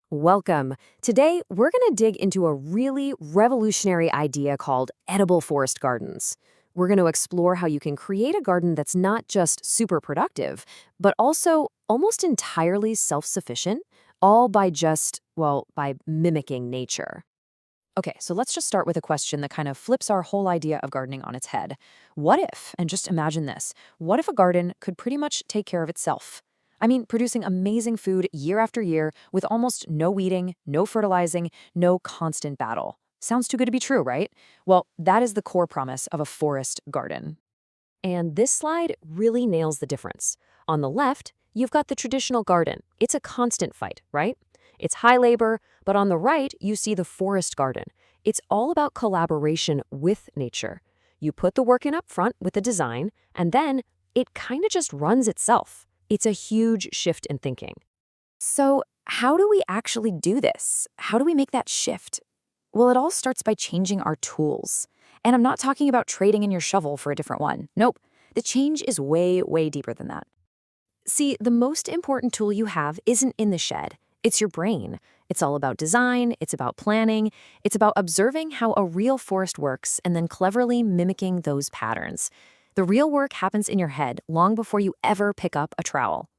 Welcome. Today, we're going to dig into a really revolutionary idea called edible forest gardens. We're going to explore how you can create a garden that's not just super productive, but also almost entirely self-sufficient, all by by mimicking nature. Okay, so let's just start with a question that kind of flips our whole idea of gardening on its head. What if, and just imagine this, what if a garden could pretty much take care of itself? I mean, producing amazing food year after year with almost no weeding, no fertilizing, no constant battle. Sounds too good to be true, right? Well, that is the core promise of a forest garden. And this slide really nails the difference. On the left, you've got the traditional garden. It's a constant fight, right? It's high labor, but on the right, you see the forest garden. It's all about collaboration with nature. You put the work in up front with the design, and then it kind of just runs itself. It's a huge shift in thinking. So, how do we actually do this? How do we make that shift? Well, it all starts by changing our tools. And I'm not talking about trading in your shovel for a different one. Nope. The change is way, way deeper than that. See, the most important tool you have isn't in the shed. It's your brain. It's all about design, it's about planning, it's about observing how a real forest works and then cleverly mimicking those patterns. The real work happens in your head long before you ever pick up a trowel.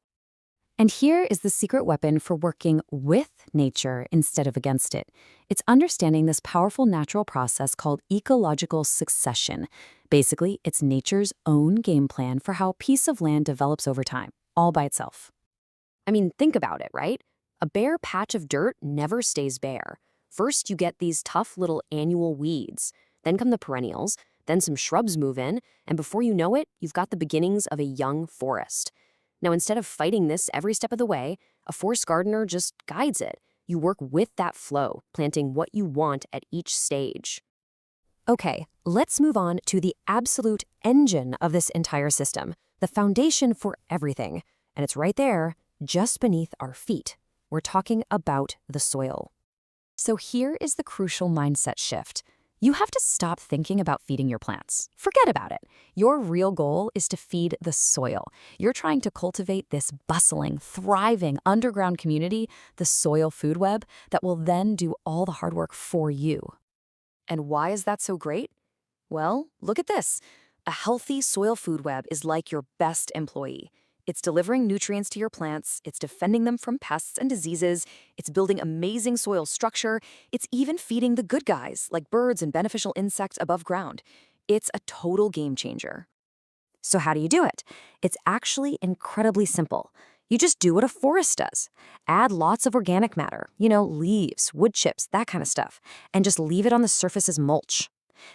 And here is the secret weapon for working with nature instead of against it. It's understanding this powerful natural process called ecological succession. Basically, it's nature's own game plan for how a piece of land develops over time, all by itself. I mean, think about it, right? A bare patch of dirt never stays bare. First, you get these tough little annual weeds. Then come the perennials, then some shrubs move in, and before you know it, you've got the beginnings of a young forest. Now, instead of fighting this every step of the way, a forest gardener just guides it. You work with that flow, planting what you want at each stage. Okay, let's move on to the absolute engine of this entire system, the foundation for everything. And it's right there, just beneath our feet. We're talking about the soil. So here is the crucial mindset shift. You have to stop thinking about feeding your plants. Forget about it. Your real goal is to feed the soil. You're trying to cultivate this bustling, thriving underground community, the soil food web, that will then do all the hard work for you. And why is that so great? Well, look at this. A healthy soil food web is like your best employee. It's delivering nutrients to your plants, it's defending them from pests and diseases, it's building amazing soil structure, it's even feeding the good guys, like birds and beneficial insects above ground. It's a total game changer. So how do you do it? It's actually incredibly simple. You just do what a forest does. Add lots of organic matter, leaves, wood chips, that kind of stuff, and just leave it on the surface as mulch.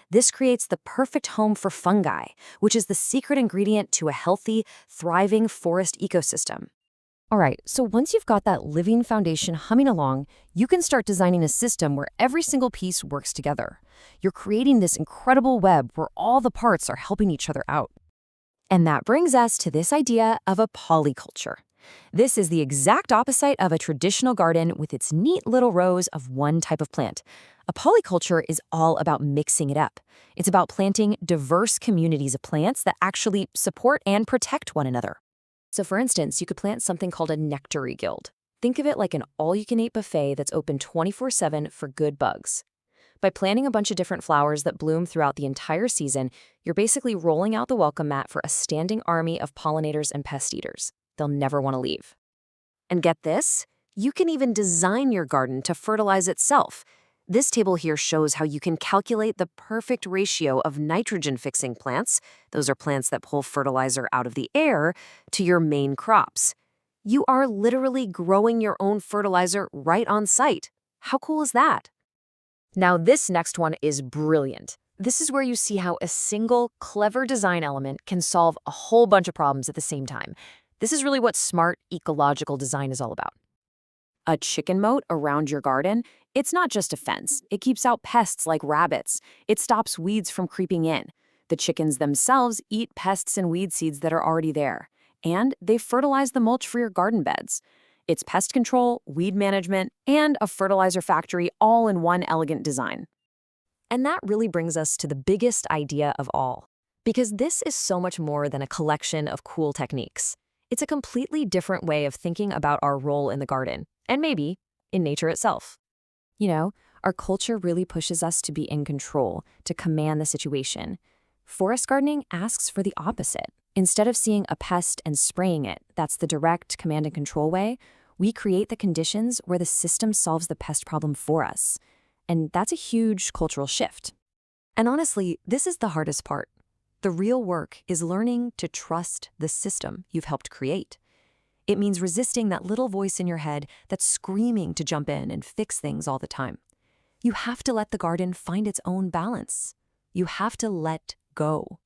This creates the perfect home for fungi, which is the secret ingredient to a healthy, thriving forest ecosystem. All right, so once you've got that living foundation humming along, you can start designing a system where every single piece works together. You're creating this incredible web where all the parts are helping each other out. And that brings us to this idea of a polyculture. This is the exact opposite of a traditional garden with its neat little rows of one type of plant. A polyculture is all about mixing it up. It's about planting diverse communities of plants that actually support and protect one another. So for instance, you could plant something called a nectary guild. Think of it like an all-you-can-eat buffet that's open 24/7 for good bugs. By planting a bunch of different flowers that bloom throughout the entire season, you're basically rolling out the welcome mat for a standing army of pollinators and pest eaters. They'll never want to leave. And get this, you can even design your garden to fertilize itself. This table here shows how you can calculate the perfect ratio of nitrogen-fixing plants, those are plants that pull fertilizer out of the air, to your main crops. You are literally growing your own fertilizer right on site. How cool is that? Now this next one is brilliant. This is where you see how a single, clever design element can solve a whole bunch of problems at the same time. This is really what smart ecological design is all about. A chicken moat around your garden, it's not just a fence. It keeps out pests like rabbits. It stops weeds from creeping in. The chickens themselves eat pests and weed seeds that are already there. And they fertilize the mulch for your garden beds. It's pest control, weed management, and a fertilizer factory all in one elegant design. And that really brings us to the biggest idea of all. Because this is so much more than a collection of cool techniques. It's a completely different way of thinking about our role in the garden, and maybe in nature itself. You know, our culture really pushes us to be in control, to command the situation. Forest gardening asks for the opposite. Instead of seeing a pest and spraying it, that's the direct command and control way, we create the conditions where the system solves the pest problem for us. And that's a huge cultural shift. And honestly, this is the hardest part. The real work is learning to trust the system you've helped create. It means resisting that little voice in your head that's screaming to jump in and fix things all the time. You have to let the garden find its own balance. You have to let go.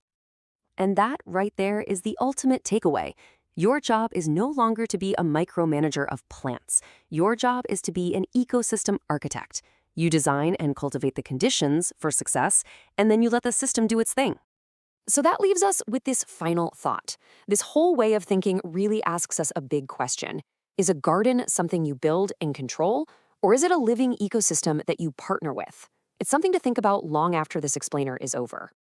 And that right there is the ultimate takeaway. Your job is no longer to be a micromanager of plants. Your job is to be an ecosystem architect. You design and cultivate the conditions for success, and then you let the system do its thing. So that leaves us with this final thought. This whole way of thinking really asks us a big question. Is a garden something you build and control, or is it a living ecosystem that you partner with? It's something to think about long after this explainer is over.